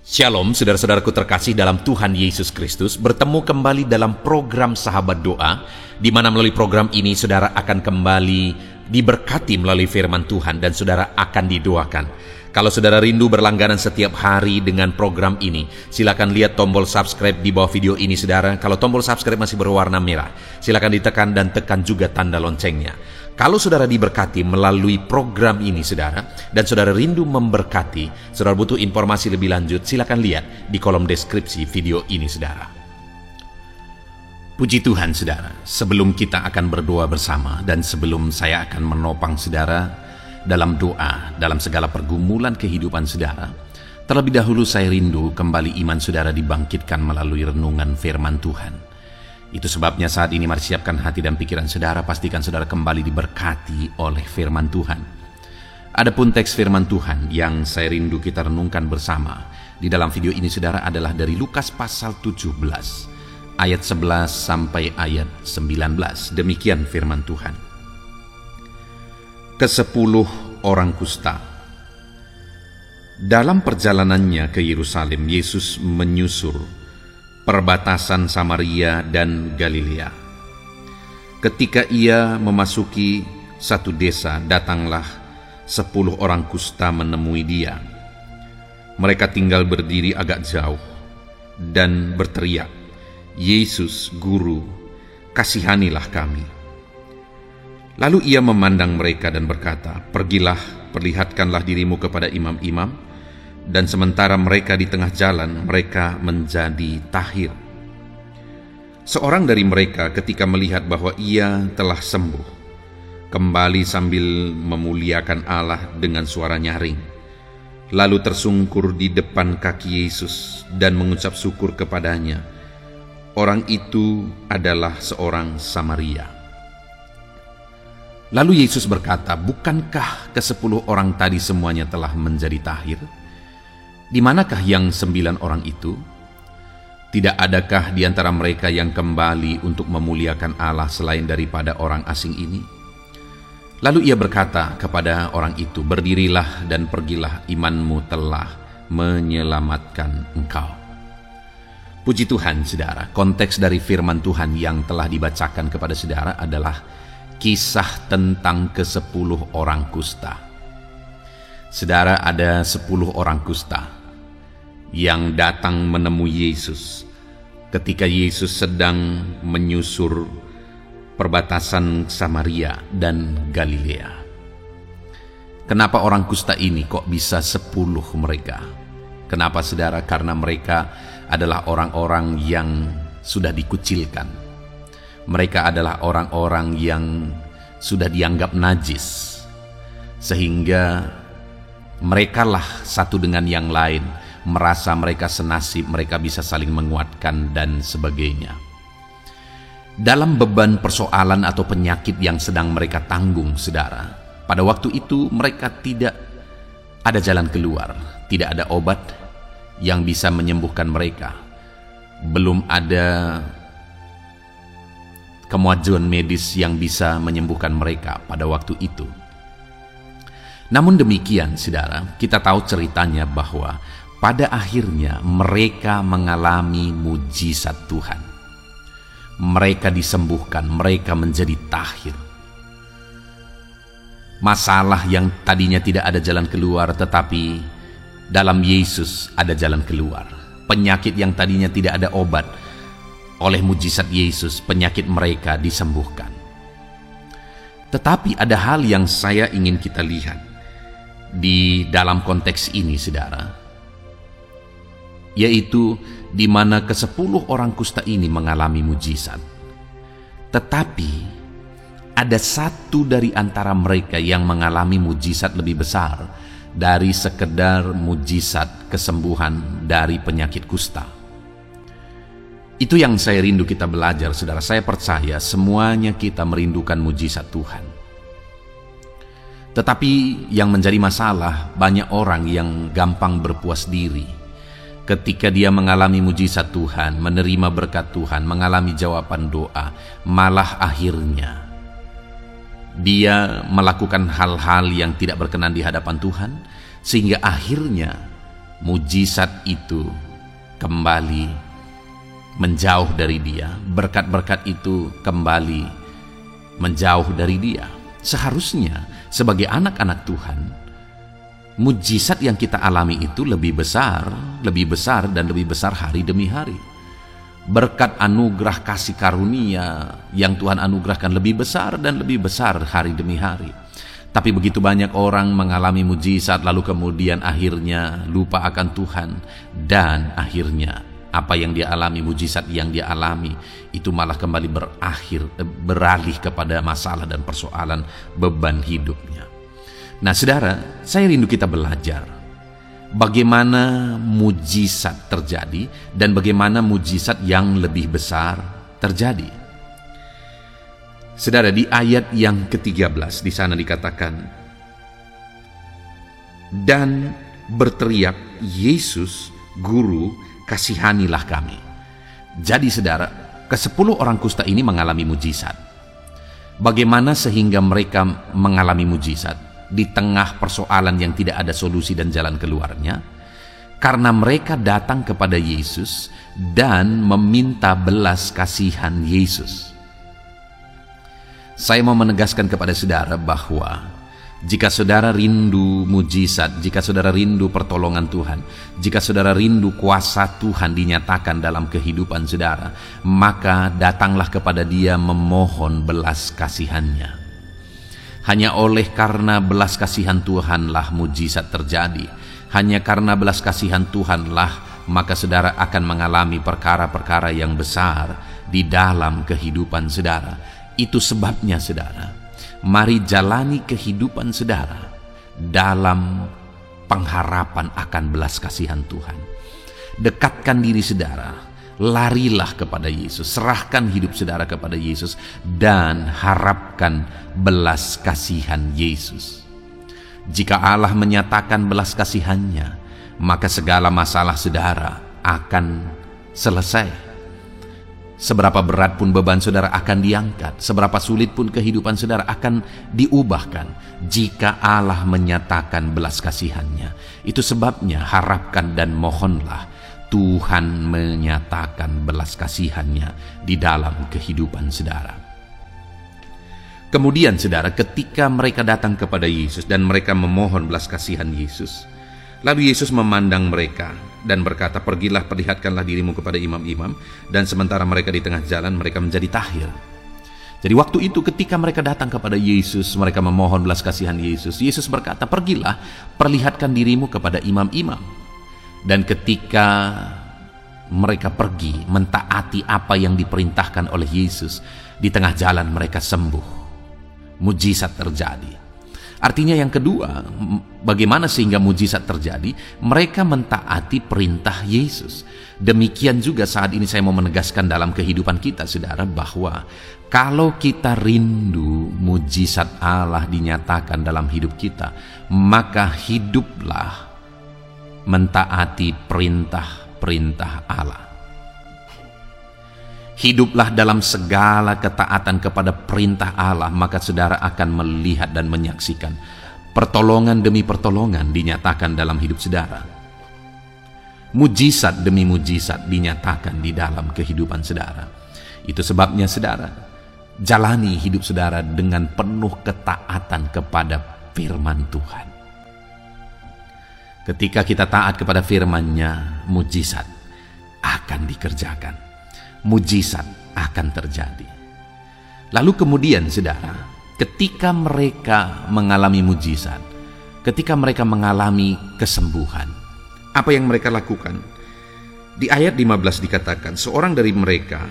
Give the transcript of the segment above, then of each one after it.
Shalom, saudara-saudaraku terkasih dalam Tuhan Yesus Kristus. Bertemu kembali dalam program Sahabat Doa, di mana melalui program ini saudara akan kembali diberkati melalui firman Tuhan dan saudara akan didoakan. Kalau saudara rindu berlangganan setiap hari dengan program ini, silakan lihat tombol subscribe di bawah video ini saudara. Kalau tombol subscribe masih berwarna merah, silakan ditekan dan tekan juga tanda loncengnya. Kalau saudara diberkati melalui program ini saudara, dan saudara rindu memberkati, saudara butuh informasi lebih lanjut, silakan lihat di kolom deskripsi video ini saudara. Puji Tuhan saudara, sebelum kita akan berdoa bersama dan sebelum saya akan menopang saudara dalam doa, dalam segala pergumulan kehidupan saudara, terlebih dahulu saya rindu kembali iman saudara dibangkitkan melalui renungan firman Tuhan. Itu sebabnya saat ini mari siapkan hati dan pikiran saudara, pastikan saudara kembali diberkati oleh firman Tuhan. Adapun teks firman Tuhan yang saya rindu kita renungkan bersama di dalam video ini saudara adalah dari Lukas pasal 17 ayat 11 sampai ayat 19. Demikian firman Tuhan. Ke-10 orang kusta. Dalam perjalanannya ke Yerusalem, Yesus menyusur perbatasan Samaria dan Galilea. Ketika ia memasuki satu desa, datanglah 10 orang kusta menemui dia. Mereka tinggal berdiri agak jauh dan berteriak, "Yesus, Guru, kasihanilah kami." Lalu ia memandang mereka dan berkata, "Pergilah, perlihatkanlah dirimu kepada imam-imam." Dan sementara mereka di tengah jalan, mereka menjadi tahir. Seorang dari mereka ketika melihat bahwa ia telah sembuh, kembali sambil memuliakan Allah dengan suara nyaring, lalu tersungkur di depan kaki Yesus dan mengucap syukur kepadanya. Orang itu adalah seorang Samaria. Lalu Yesus berkata, "Bukankah ke-10 orang tadi semuanya telah menjadi tahir? Di manakah yang 9 orang itu? Tidak adakah di antara mereka yang kembali untuk memuliakan Allah selain daripada orang asing ini?" Lalu ia berkata kepada orang itu, "Berdirilah dan pergilah, imanmu telah menyelamatkan engkau." Puji Tuhan saudara, konteks dari firman Tuhan yang telah dibacakan kepada saudara adalah kisah tentang ke-10 orang kusta. Saudara, ada 10 orang kusta yang datang menemui Yesus ketika Yesus sedang menyusur perbatasan Samaria dan Galilea. Kenapa orang kusta ini kok bisa 10 mereka? Kenapa saudara? Karena mereka adalah orang-orang yang sudah dikucilkan. Mereka adalah orang-orang yang sudah dianggap najis, sehingga merekalah satu dengan yang lain merasa mereka senasib, mereka bisa saling menguatkan dan sebagainya. Dalam beban persoalan atau penyakit yang sedang mereka tanggung saudara, pada waktu itu mereka tidak ada jalan keluar, tidak ada obat yang bisa menyembuhkan mereka. Belum ada kemajuan medis yang bisa menyembuhkan mereka pada waktu itu. Namun demikian saudara, kita tahu ceritanya bahwa pada akhirnya mereka mengalami mujizat Tuhan. Mereka disembuhkan, mereka menjadi tahir. Masalah yang tadinya tidak ada jalan keluar, tetapi dalam Yesus ada jalan keluar. Penyakit yang tadinya tidak ada obat, oleh mujizat Yesus penyakit mereka disembuhkan. Tetapi ada hal yang saya ingin kita lihat di dalam konteks ini saudara, yaitu di mana ke-10 orang kusta ini mengalami mujizat. Tetapi ada satu dari antara mereka yang mengalami mujizat lebih besar dari sekedar mujizat kesembuhan dari penyakit kusta. Itu yang saya rindu kita belajar saudara. Saya percaya semuanya kita merindukan mujizat Tuhan. Tetapi yang menjadi masalah, banyak orang yang gampang berpuas diri ketika dia mengalami mujizat Tuhan, menerima berkat Tuhan, mengalami jawaban doa, malah akhirnya dia melakukan hal-hal yang tidak berkenan di hadapan Tuhan, sehingga akhirnya mujizat itu kembali menjauh dari dia, berkat-berkat itu kembali menjauh dari dia. Seharusnya sebagai anak-anak Tuhan, mujizat yang kita alami itu lebih besar dan lebih besar hari demi hari. Berkat anugerah kasih karunia yang Tuhan anugerahkan lebih besar dan lebih besar hari demi hari. Tapi begitu banyak orang mengalami mujizat lalu kemudian akhirnya lupa akan Tuhan, dan akhirnya apa yang dia alami, mujizat yang dia alami itu malah kembali beralih kepada masalah dan persoalan beban hidupnya. Nah saudara, saya rindu kita belajar bagaimana mujizat terjadi dan bagaimana mujizat yang lebih besar terjadi. Saudara, di ayat yang ke-13 di sana dikatakan, dan berteriak, Yesus, Guru, kasihanilah kami. Jadi saudara, ke-10 orang kusta ini mengalami mujizat. Bagaimana sehingga mereka mengalami mujizat di tengah persoalan yang tidak ada solusi dan jalan keluarnya? Karena mereka datang kepada Yesus dan meminta belas kasihan Yesus. Saya mau menegaskan kepada saudara bahwa jika saudara rindu mujizat, jika saudara rindu pertolongan Tuhan, jika saudara rindu kuasa Tuhan dinyatakan dalam kehidupan saudara, maka datanglah kepada Dia memohon belas kasihannya. Hanya oleh karena belas kasihan Tuhanlah mujizat terjadi. Hanya karena belas kasihan Tuhanlah maka saudara akan mengalami perkara-perkara yang besar di dalam kehidupan saudara. Itu sebabnya saudara, mari jalani kehidupan saudara dalam pengharapan akan belas kasihan Tuhan. Dekatkan diri saudara, larilah kepada Yesus, serahkan hidup saudara kepada Yesus, dan harapkan belas kasihan Yesus. Jika Allah menyatakan belas kasihannya, maka segala masalah saudara akan selesai. Seberapa berat pun beban saudara akan diangkat, seberapa sulit pun kehidupan saudara akan diubahkan jika Allah menyatakan belas kasihannya. Itu sebabnya harapkan dan mohonlah Tuhan menyatakan belas kasihannya di dalam kehidupan saudara. Kemudian saudara, ketika mereka datang kepada Yesus dan mereka memohon belas kasihan Yesus, lalu Yesus memandang mereka dan berkata, pergilah, perlihatkanlah dirimu kepada imam-imam. Dan sementara mereka di tengah jalan, mereka menjadi tahir. Jadi waktu itu ketika mereka datang kepada Yesus, mereka memohon belas kasihan Yesus. Yesus berkata, pergilah, perlihatkan dirimu kepada imam-imam. Dan ketika mereka pergi mentaati apa yang diperintahkan oleh Yesus, di tengah jalan mereka sembuh. Mujizat terjadi. Artinya yang kedua, bagaimana sehingga mujizat terjadi? Mereka mentaati perintah Yesus. Demikian juga saat ini saya mau menegaskan dalam kehidupan kita, saudara, bahwa kalau kita rindu mujizat Allah dinyatakan dalam hidup kita, maka hiduplah mentaati perintah-perintah Allah. Hiduplah dalam segala ketaatan kepada perintah Allah, maka saudara akan melihat dan menyaksikan pertolongan demi pertolongan dinyatakan dalam hidup saudara. Mujizat demi mujizat dinyatakan di dalam kehidupan saudara. Itu sebabnya saudara, jalani hidup saudara dengan penuh ketaatan kepada firman Tuhan. Ketika kita taat kepada firman-Nya, mujizat akan dikerjakan. Mujizat akan terjadi. Lalu kemudian saudara, ketika mereka mengalami mujizat, ketika mereka mengalami kesembuhan, apa yang mereka lakukan? Di ayat 15 dikatakan, seorang dari mereka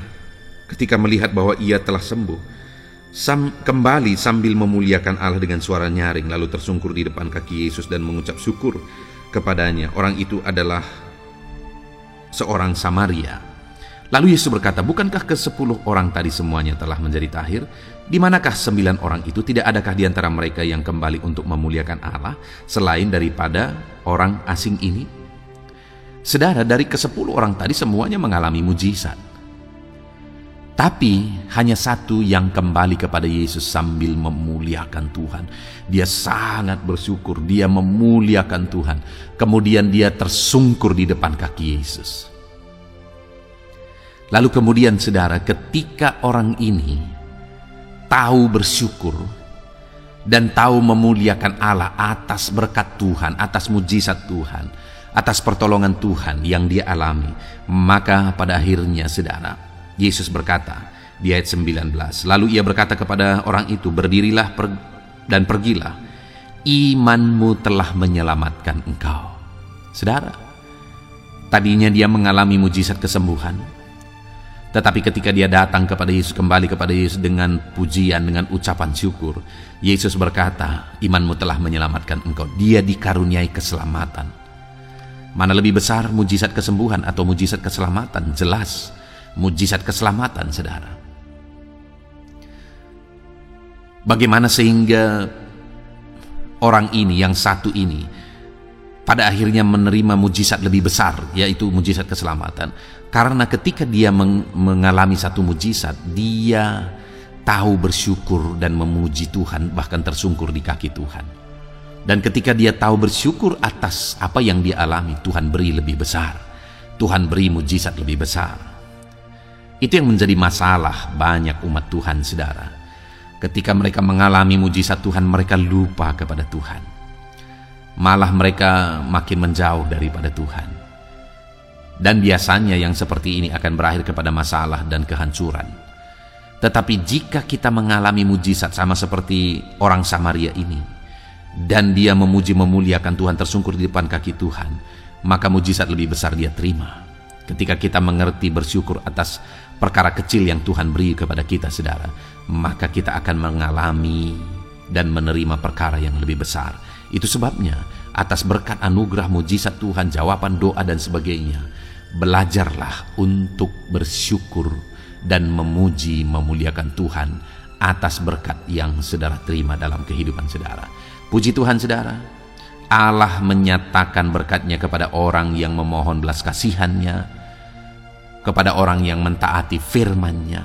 ketika melihat bahwa ia telah sembuh, kembali sambil memuliakan Allah dengan suara nyaring, lalu tersungkur di depan kaki Yesus dan mengucap syukur kepadanya. Orang itu adalah seorang Samaria. Lalu Yesus berkata, bukankah ke-10 orang tadi semuanya telah menjadi tahir? Di manakah 9 orang itu? Tidak adakah di antara mereka yang kembali untuk memuliakan Allah selain daripada orang asing ini? Saudara, dari ke-10 orang tadi semuanya mengalami mujizat. Tetapi hanya satu yang kembali kepada Yesus sambil memuliakan Tuhan. Dia sangat bersyukur, dia memuliakan Tuhan. Kemudian dia tersungkur di depan kaki Yesus. Lalu kemudian saudara, ketika orang ini tahu bersyukur dan tahu memuliakan Allah atas berkat Tuhan, atas mujizat Tuhan, atas pertolongan Tuhan yang dia alami, maka pada akhirnya saudara, Yesus berkata di ayat 19, lalu ia berkata kepada orang itu, berdirilah dan pergilah, imanmu telah menyelamatkan engkau. Saudara, tadinya dia mengalami mujizat kesembuhan, tetapi ketika dia datang kepada Yesus, kembali kepada Yesus dengan pujian, dengan ucapan syukur, Yesus berkata, imanmu telah menyelamatkan engkau. Dia dikaruniai keselamatan. Mana lebih besar, mujizat kesembuhan atau mujizat keselamatan? Jelas mujizat keselamatan, saudara. Bagaimana sehingga orang ini, yang satu ini, pada akhirnya menerima mujizat lebih besar, yaitu mujizat keselamatan? Karena ketika dia mengalami satu mujizat, dia tahu bersyukur dan memuji Tuhan, bahkan tersungkur di kaki Tuhan. Dan ketika dia tahu bersyukur atas apa yang dia alami, Tuhan beri lebih besar, Tuhan beri mujizat lebih besar. Itu yang menjadi masalah banyak umat Tuhan, saudara. Ketika mereka mengalami mujizat Tuhan, mereka lupa kepada Tuhan. Malah mereka makin menjauh daripada Tuhan. Dan biasanya yang seperti ini akan berakhir kepada masalah dan kehancuran. Tetapi jika kita mengalami mujizat sama seperti orang Samaria ini, dan dia memuji memuliakan Tuhan, tersungkur di depan kaki Tuhan, maka mujizat lebih besar dia terima. Ketika kita mengerti bersyukur atas perkara kecil yang Tuhan beri kepada kita, saudara, maka kita akan mengalami dan menerima perkara yang lebih besar. Itu sebabnya atas berkat anugerah mujizat Tuhan, jawaban doa dan sebagainya, belajarlah untuk bersyukur dan memuji memuliakan Tuhan atas berkat yang saudara terima dalam kehidupan saudara. Puji Tuhan, saudara, Allah menyatakan berkat-Nya kepada orang yang memohon belas kasihan-Nya, kepada orang yang mentaati firman-Nya.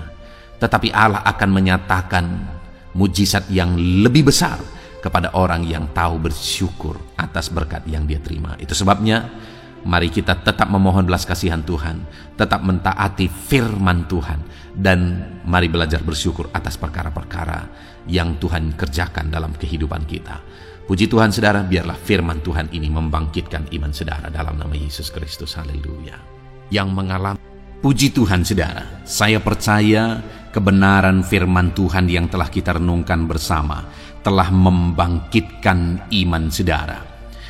Tetapi Allah akan menyatakan mujizat yang lebih besar kepada orang yang tahu bersyukur atas berkat yang dia terima. Itu sebabnya mari kita tetap memohon belas kasihan Tuhan, tetap mentaati firman Tuhan, dan mari belajar bersyukur atas perkara-perkara yang Tuhan kerjakan dalam kehidupan kita. Puji Tuhan, saudara, biarlah firman Tuhan ini membangkitkan iman saudara dalam nama Yesus Kristus. Haleluya. Yang mengalami puji Tuhan, saudara, saya percaya kebenaran firman Tuhan yang telah kita renungkan bersama telah membangkitkan iman saudara.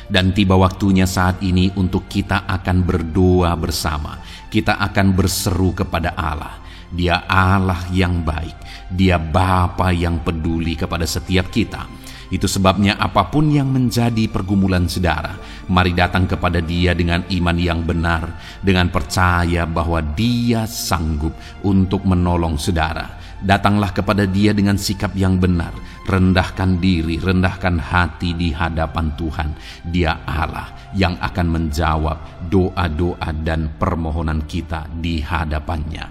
Dan tiba waktunya saat ini untuk kita akan berdoa bersama. Kita akan berseru kepada Allah. Dia Allah yang baik. Dia Bapa yang peduli kepada setiap kita. Itu sebabnya apapun yang menjadi pergumulan saudara, mari datang kepada Dia dengan iman yang benar, dengan percaya bahwa Dia sanggup untuk menolong saudara. Datanglah kepada Dia dengan sikap yang benar, rendahkan diri, rendahkan hati di hadapan Tuhan. Dia Allah yang akan menjawab doa-doa dan permohonan kita di hadapan-Nya.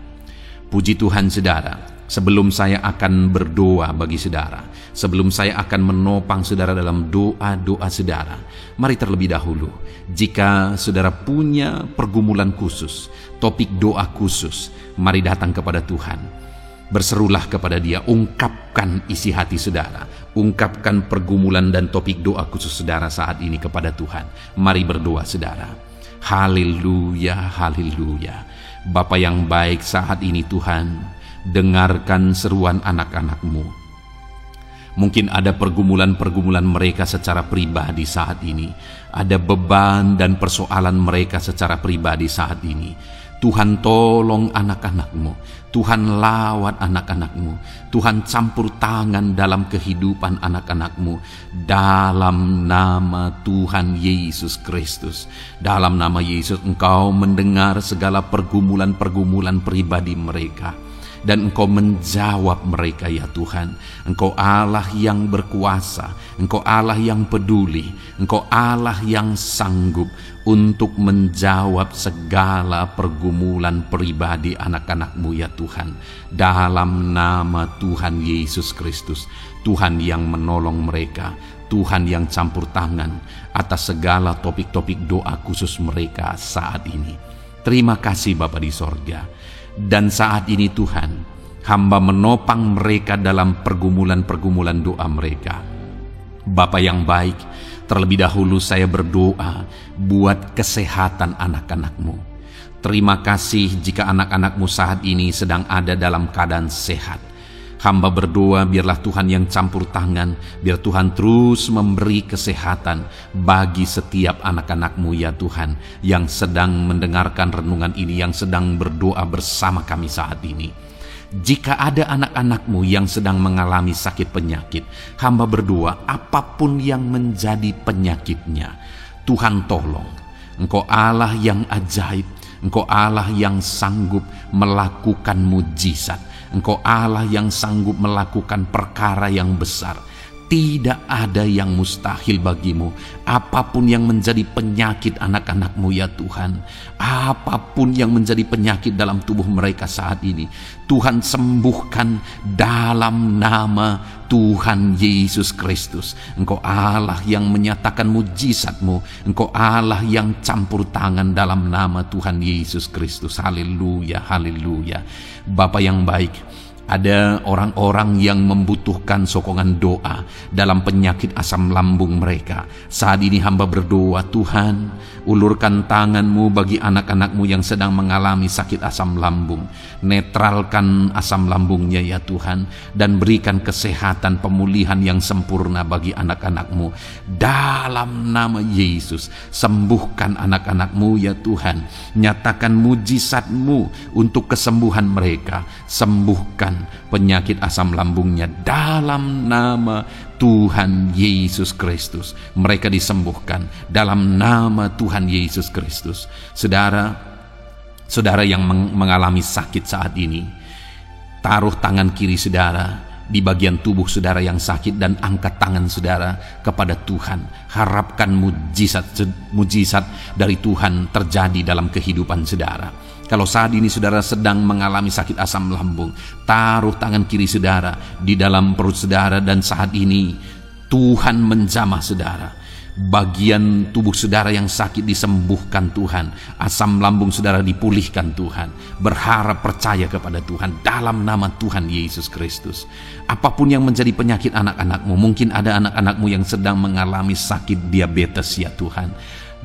Puji Tuhan, saudara. Sebelum saya akan berdoa bagi saudara, sebelum saya akan menopang saudara dalam doa-doa saudara, mari terlebih dahulu, jika saudara punya pergumulan khusus, topik doa khusus, mari datang kepada Tuhan. Berserulah kepada Dia, ungkapkan isi hati saudara, ungkapkan pergumulan dan topik doa khusus saudara saat ini kepada Tuhan. Mari berdoa, saudara. Haleluya, haleluya. Bapa yang baik, saat ini Tuhan, dengarkan seruan anak-anak-Mu. Mungkin ada pergumulan-pergumulan mereka secara pribadi saat ini. Ada beban dan persoalan mereka secara pribadi saat ini. Tuhan, tolong anak-anak-Mu. Tuhan, lawat anak-anak-Mu. Tuhan, campur tangan dalam kehidupan anak-anak-Mu. Dalam nama Tuhan Yesus Kristus. Dalam nama Yesus, Engkau mendengar segala pergumulan-pergumulan pribadi mereka. dan Engkau menjawab mereka ya Tuhan. Engkau Allah yang berkuasa, Engkau Allah yang peduli, Engkau Allah yang sanggup untuk menjawab segala pergumulan pribadi anak-anak-Mu ya Tuhan. Dalam nama Tuhan Yesus Kristus, Tuhan yang menolong mereka, Tuhan yang campur tangan atas segala topik-topik doa khusus mereka saat ini. Terima kasih Bapa di sorga. Dan saat ini Tuhan, hamba menopang mereka dalam pergumulan-pergumulan doa mereka. Bapa yang baik, terlebih dahulu saya berdoa buat kesehatan anak-anak-Mu. Terima kasih jika anak-anak-Mu saat ini sedang ada dalam keadaan sehat. Hamba berdoa biarlah Tuhan yang campur tangan, biar Tuhan terus memberi kesehatan bagi setiap anak-anak-Mu ya Tuhan, yang sedang mendengarkan renungan ini, yang sedang berdoa bersama kami saat ini. Jika ada anak-anak-Mu yang sedang mengalami sakit penyakit, hamba berdoa apapun yang menjadi penyakitnya, Tuhan tolong. Engkau Allah yang ajaib, Engkau Allah yang sanggup melakukan mujizat, Engkau Allah yang sanggup melakukan perkara yang besar. Tidak ada yang mustahil bagimu. Apapun yang menjadi penyakit anak-anak-Mu ya Tuhan, apapun yang menjadi penyakit dalam tubuh mereka saat ini, Tuhan sembuhkan dalam nama Tuhan Yesus Kristus. Engkau Allah yang menyatakan mujizat-Mu, Engkau Allah yang campur tangan dalam nama Tuhan Yesus Kristus. Haleluya, haleluya. Bapa yang baik, ada orang-orang yang membutuhkan sokongan doa dalam penyakit asam lambung mereka. Saat ini hamba berdoa, Tuhan, ulurkan tangan-Mu bagi anak-anak-Mu yang sedang mengalami sakit asam lambung. Netralkan asam lambungnya ya Tuhan, dan berikan kesehatan pemulihan yang sempurna bagi anak-anak-Mu. Dalam nama Yesus, sembuhkan anak-anak-Mu ya Tuhan. Nyatakan mujizat-Mu untuk kesembuhan mereka. Sembuhkan penyakit asam lambungnya dalam nama Tuhan Yesus Kristus. Mereka disembuhkan dalam nama Tuhan Yesus Kristus. Saudara yang mengalami sakit saat ini, taruh tangan kiri saudara di bagian tubuh saudara yang sakit dan angkat tangan saudara kepada Tuhan. Harapkan mujizat dari Tuhan terjadi dalam kehidupan saudara. Kalau saat ini saudara sedang mengalami sakit asam lambung, taruh tangan kiri saudara di dalam perut saudara, dan saat ini Tuhan menjamah saudara. Bagian tubuh saudara yang sakit disembuhkan Tuhan. Asam lambung saudara dipulihkan Tuhan. Berharap, percaya kepada Tuhan dalam nama Tuhan Yesus Kristus. Apapun yang menjadi penyakit anak-anak-Mu, mungkin ada anak-anak-Mu yang sedang mengalami sakit diabetes ya Tuhan.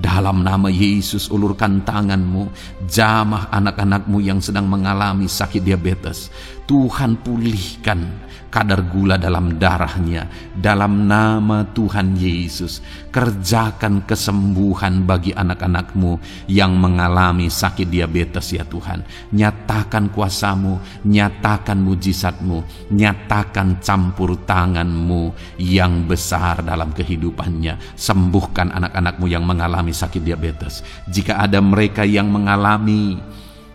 Dalam nama Yesus, ulurkan tangan-Mu, jamah anak-anak-Mu yang sedang mengalami sakit diabetes. Tuhan pulihkan kadar gula dalam darahnya. Dalam nama Tuhan Yesus, kerjakan kesembuhan bagi anak-anak-Mu yang mengalami sakit diabetes ya Tuhan. Nyatakan kuasa-Mu, nyatakan mujizat-Mu, nyatakan campur tangan-Mu yang besar dalam kehidupannya. Sembuhkan anak-anak-Mu yang mengalami sakit diabetes. Jika ada mereka yang mengalami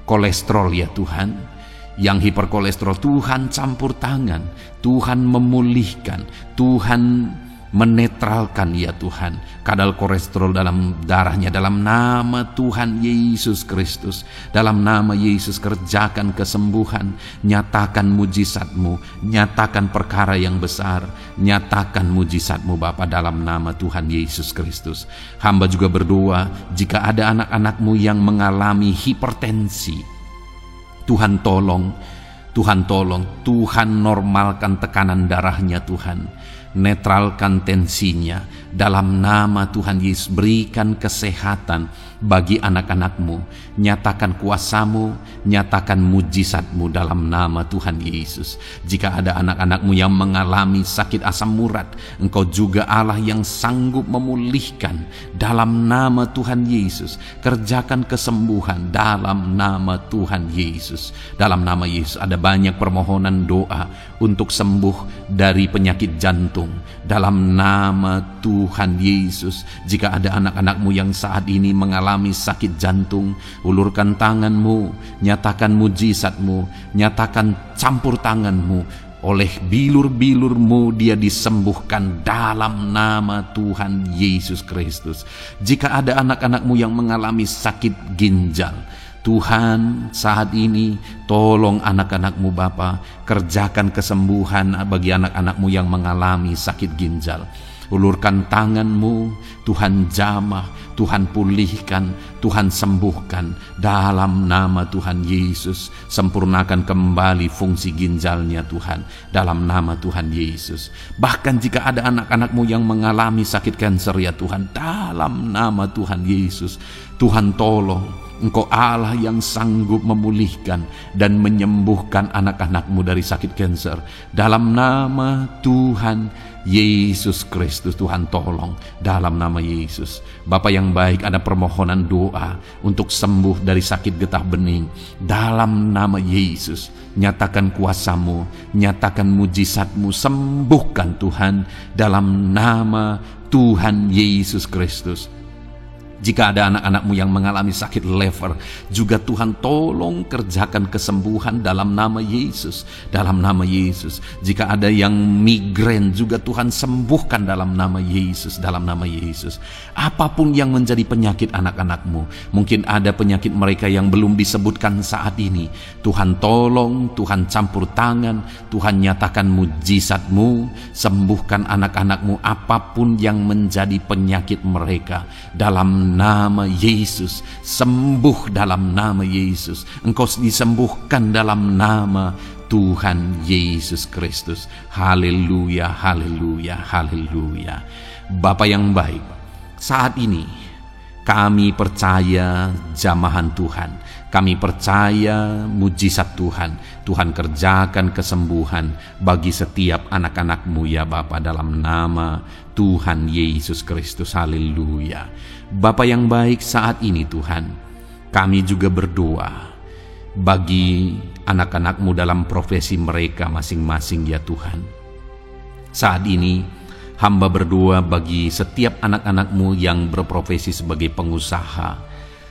kolesterol ya Tuhan, yang hiperkolesterol, Tuhan campur tangan, Tuhan memulihkan, Tuhan menetralkan ya Tuhan kadar kolesterol dalam darahnya. Dalam nama Tuhan Yesus Kristus, dalam nama Yesus, kerjakan kesembuhan, nyatakan mujizat-Mu, nyatakan perkara yang besar, nyatakan mujizat-Mu Bapa, dalam nama Tuhan Yesus Kristus. Hamba juga berdoa jika ada anak-anak-Mu yang mengalami hipertensi, Tuhan tolong, Tuhan tolong, Tuhan normalkan tekanan darahnya Tuhan, netralkan tensinya dalam nama Tuhan Yesus. Berikan kesehatan bagi anak-anak-Mu, nyatakan kuasa-Mu, nyatakan mujizat-Mu dalam nama Tuhan Yesus. Jika ada anak-anak-Mu yang mengalami sakit asam urat, Engkau juga Allah yang sanggup memulihkan dalam nama Tuhan Yesus. Kerjakan kesembuhan dalam nama Tuhan Yesus. Dalam nama Yesus, ada banyak permohonan doa untuk sembuh dari penyakit jantung, jantung. Dalam nama Tuhan Yesus, jika ada anak-anak-Mu yang saat ini mengalami sakit jantung, ulurkan tangan-Mu, nyatakan mujizat-Mu, nyatakan campur tangan-Mu. Oleh bilur-bilur-Mu dia disembuhkan dalam nama Tuhan Yesus Kristus. Jika ada anak-anak-Mu yang mengalami sakit ginjal, Tuhan saat ini tolong anak-anak-Mu Bapa, kerjakan kesembuhan bagi anak-anak-Mu yang mengalami sakit ginjal. Ulurkan tangan-Mu, Tuhan jamah, Tuhan pulihkan, Tuhan sembuhkan dalam nama Tuhan Yesus. Sempurnakan kembali fungsi ginjalnya Tuhan dalam nama Tuhan Yesus. Bahkan jika ada anak-anak-Mu yang mengalami sakit kanker ya Tuhan, dalam nama Tuhan Yesus, Tuhan tolong. Engkau Allah yang sanggup memulihkan dan menyembuhkan anak-anak-Mu dari sakit kanker. Dalam nama Tuhan Yesus Kristus, Tuhan tolong dalam nama Yesus. Bapa yang baik, ada permohonan doa untuk sembuh dari sakit getah bening. Dalam nama Yesus, nyatakan kuasa-Mu, nyatakan mujizat-Mu, sembuhkan Tuhan dalam nama Tuhan Yesus Kristus. Jika ada anak-anak-Mu yang mengalami sakit lever, juga Tuhan tolong kerjakan kesembuhan dalam nama Yesus. Dalam nama Yesus. Jika ada yang migrain, juga Tuhan sembuhkan dalam nama Yesus. Dalam nama Yesus. Apapun yang menjadi penyakit anak-anak-Mu, mungkin ada penyakit mereka yang belum disebutkan saat ini, Tuhan tolong, Tuhan campur tangan, Tuhan nyatakan mujizat-Mu, sembuhkan anak-anak-Mu apapun yang menjadi penyakit mereka. Dalam nama Yesus, sembuh dalam nama Yesus. Engkau disembuhkan dalam nama Tuhan Yesus Kristus. Haleluya, haleluya, haleluya. Bapa yang baik, saat ini kami percaya jamahan Tuhan. Kami percaya mujizat Tuhan. Tuhan kerjakan kesembuhan bagi setiap anak-anak-Mu ya Bapa, dalam nama Tuhan Yesus Kristus. Haleluya. Bapa yang baik, saat ini Tuhan, kami juga berdoa bagi anak-anak-Mu dalam profesi mereka masing-masing ya Tuhan. Saat ini hamba berdoa bagi setiap anak-anak-Mu yang berprofesi sebagai pengusaha,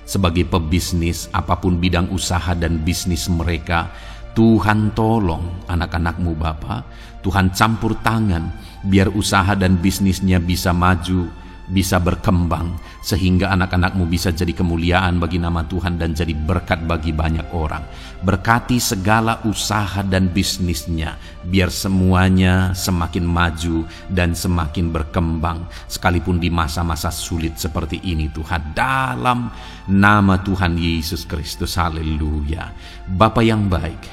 sebagai pebisnis, apapun bidang usaha dan bisnis mereka. Tuhan tolong anak-anak-Mu Bapa, Tuhan campur tangan biar usaha dan bisnisnya bisa maju, bisa berkembang, sehingga anak-anak-Mu bisa jadi kemuliaan bagi nama Tuhan dan jadi berkat bagi banyak orang. Berkati segala usaha dan bisnisnya, biar semuanya semakin maju dan semakin berkembang, sekalipun di masa-masa sulit seperti ini Tuhan, dalam nama Tuhan Yesus Kristus. Haleluya. Bapa yang baik,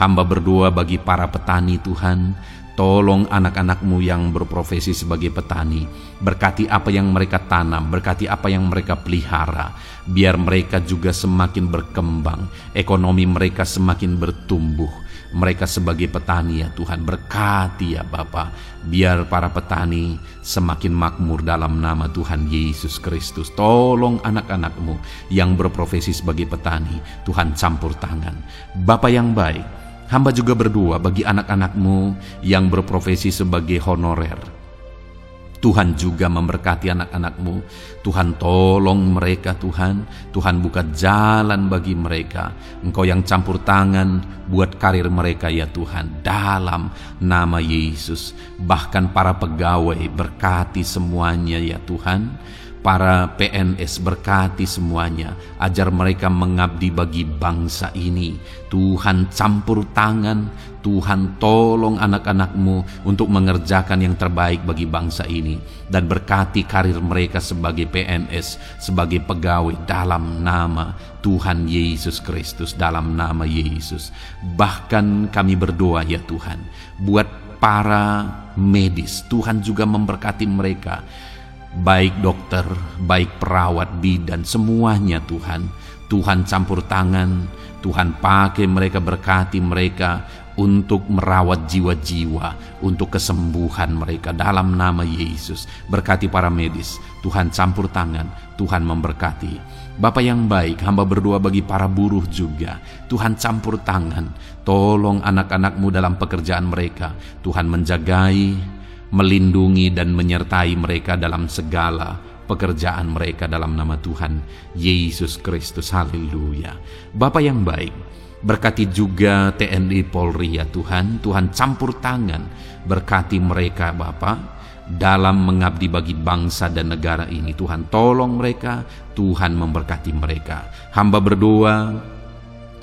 hamba berdoa bagi para petani Tuhan. Tolong anak-anak-Mu yang berprofesi sebagai petani, berkati apa yang mereka tanam, berkati apa yang mereka pelihara, biar mereka juga semakin berkembang, ekonomi mereka semakin bertumbuh. Mereka sebagai petani ya Tuhan, berkati ya Bapa, biar para petani semakin makmur dalam nama Tuhan Yesus Kristus. Tolong anak-anak-Mu yang berprofesi sebagai petani, Tuhan campur tangan. Bapa yang baik, hamba juga berdoa bagi anak-anak-Mu yang berprofesi sebagai honorer. Tuhan juga memberkati anak-anak-Mu. Tuhan tolong mereka Tuhan. Tuhan buka jalan bagi mereka. Engkau yang campur tangan buat karir mereka ya Tuhan, dalam nama Yesus. Bahkan para pegawai, berkati semuanya ya Tuhan. Para PNS, berkati semuanya, ajar mereka mengabdi bagi bangsa ini. Tuhan campur tangan, Tuhan tolong anak-anak-Mu untuk mengerjakan yang terbaik bagi bangsa ini. Dan berkati karir mereka sebagai PNS, sebagai pegawai, dalam nama Tuhan Yesus Kristus, dalam nama Yesus. Bahkan kami berdoa ya Tuhan, buat para medis, Tuhan juga memberkati mereka. Baik dokter, baik perawat, bidan, semuanya Tuhan. Tuhan campur tangan, Tuhan pakai mereka, berkati mereka untuk merawat jiwa-jiwa, untuk kesembuhan mereka dalam nama Yesus. Berkati para medis, Tuhan campur tangan, Tuhan memberkati. Bapa yang baik, hamba berdoa bagi para buruh juga. Tuhan campur tangan, tolong anak-anak-Mu dalam pekerjaan mereka. Tuhan menjagai melindungi dan menyertai mereka dalam segala pekerjaan mereka dalam nama Tuhan Yesus Kristus. Haleluya. Bapa yang baik, berkati juga TNI Polri ya Tuhan. Tuhan campur tangan, berkati mereka Bapa dalam mengabdi bagi bangsa dan negara ini. Tuhan tolong mereka, Tuhan memberkati mereka. Hamba berdoa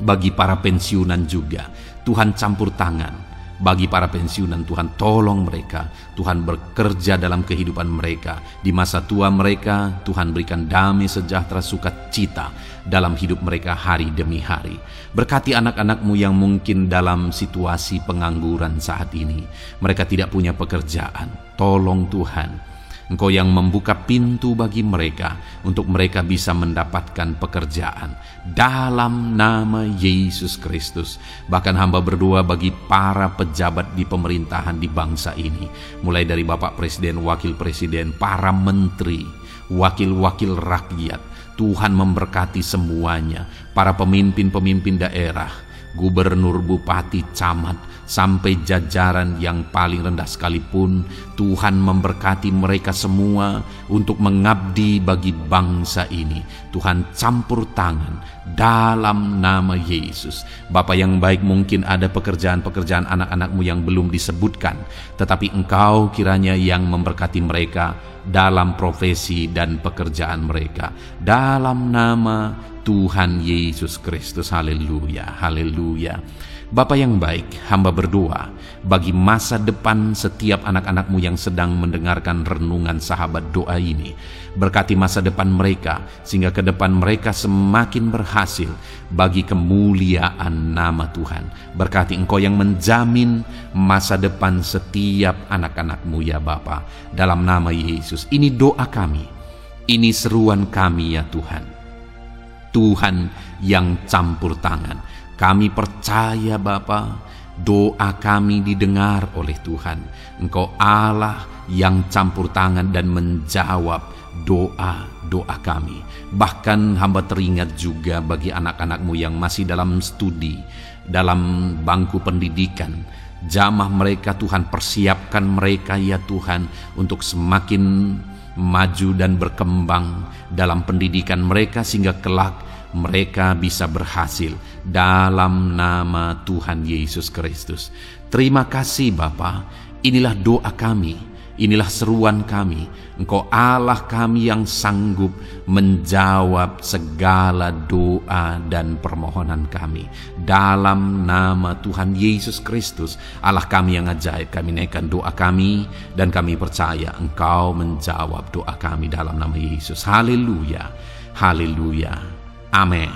bagi para pensiunan juga, Tuhan campur tangan. Bagi para pensiunan, Tuhan tolong mereka. Tuhan bekerja dalam kehidupan mereka. Di masa tua mereka, Tuhan berikan damai sejahtera sukacita dalam hidup mereka hari demi hari. Berkati anak-anak-Mu yang mungkin dalam situasi pengangguran saat ini. Mereka tidak punya pekerjaan. Tolong Tuhan, Engkau yang membuka pintu bagi mereka untuk mereka bisa mendapatkan pekerjaan dalam nama Yesus Kristus. Bahkan hamba berdoa bagi para pejabat di pemerintahan di bangsa ini, mulai dari Bapak Presiden, Wakil Presiden, para menteri, wakil-wakil rakyat. Tuhan memberkati semuanya, para pemimpin-pemimpin daerah, gubernur, bupati, camat, sampai jajaran yang paling rendah sekalipun. Tuhan memberkati mereka semua untuk mengabdi bagi bangsa ini. Tuhan campur tangan dalam nama Yesus. Bapa yang baik, mungkin ada pekerjaan-pekerjaan anak-anak-Mu yang belum disebutkan, tetapi Engkau kiranya yang memberkati mereka dalam profesi dan pekerjaan mereka. Dalam nama Tuhan Yesus Kristus. Haleluya, haleluya. Bapa yang baik, hamba berdoa bagi masa depan setiap anak-anak-Mu yang sedang mendengarkan renungan sahabat doa ini. Berkati masa depan mereka, sehingga ke depan mereka semakin berhasil bagi kemuliaan nama Tuhan. Berkati Engkau yang menjamin masa depan setiap anak-anak-Mu ya Bapa. Dalam nama Yesus, ini doa kami, ini seruan kami ya Tuhan. Tuhan yang campur tangan. Kami percaya Bapa, doa kami didengar oleh Tuhan. Engkau Allah yang campur tangan dan menjawab doa-doa kami. Bahkan hamba teringat juga bagi anak-anak-Mu yang masih dalam studi, dalam bangku pendidikan. Jamah mereka Tuhan, persiapkan mereka ya Tuhan untuk semakin maju dan berkembang dalam pendidikan mereka, sehingga kelak mereka bisa berhasil dalam nama Tuhan Yesus Kristus. Terima kasih Bapa. Inilah doa kami, inilah seruan kami. Engkau Allah kami yang sanggup menjawab segala doa dan permohonan kami. Dalam nama Tuhan Yesus Kristus, Allah kami yang ajaib, kami naikkan doa kami dan kami percaya Engkau menjawab doa kami dalam nama Yesus. Haleluya, haleluya. Amin.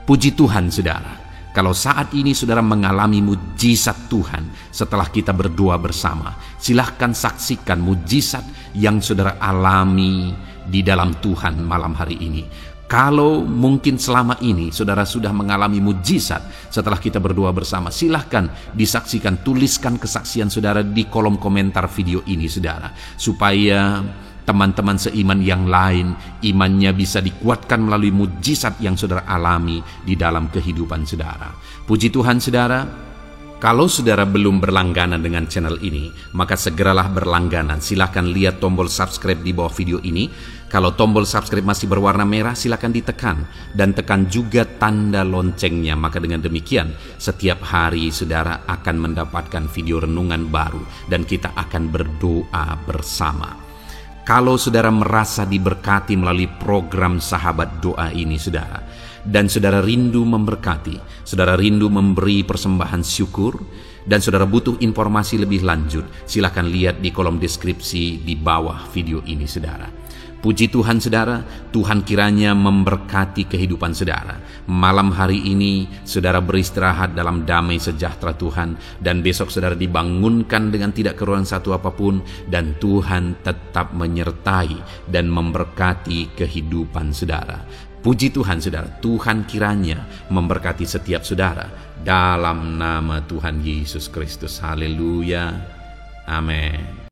Puji Tuhan saudara, kalau saat ini saudara mengalami mujizat Tuhan setelah kita berdoa bersama, silahkan saksikan mujizat yang saudara alami di dalam Tuhan malam hari ini. Kalau mungkin selama ini saudara sudah mengalami mujizat setelah kita berdoa bersama, silahkan disaksikan, tuliskan kesaksian saudara di kolom komentar video ini saudara, supaya teman-teman seiman yang lain imannya bisa dikuatkan melalui mujizat yang saudara alami di dalam kehidupan saudara. Puji Tuhan saudara, kalau saudara belum berlangganan dengan channel ini, maka segeralah berlangganan. Silahkan lihat tombol subscribe di bawah video ini. Kalau tombol subscribe masih berwarna merah, silahkan ditekan dan tekan juga tanda loncengnya. Maka dengan demikian setiap hari saudara akan mendapatkan video renungan baru dan kita akan berdoa bersama. Kalau saudara merasa diberkati melalui program sahabat doa ini saudara, dan saudara rindu memberkati, saudara rindu memberi persembahan syukur, dan saudara butuh informasi lebih lanjut, silakan lihat di kolom deskripsi di bawah video ini saudara. Puji Tuhan saudara, Tuhan kiranya memberkati kehidupan saudara. Malam hari ini saudara beristirahat dalam damai sejahtera Tuhan, dan besok saudara dibangunkan dengan tidak kekurangan satu apapun, dan Tuhan tetap menyertai dan memberkati kehidupan saudara. Puji Tuhan saudara, Tuhan kiranya memberkati setiap saudara dalam nama Tuhan Yesus Kristus. Haleluya. Amin.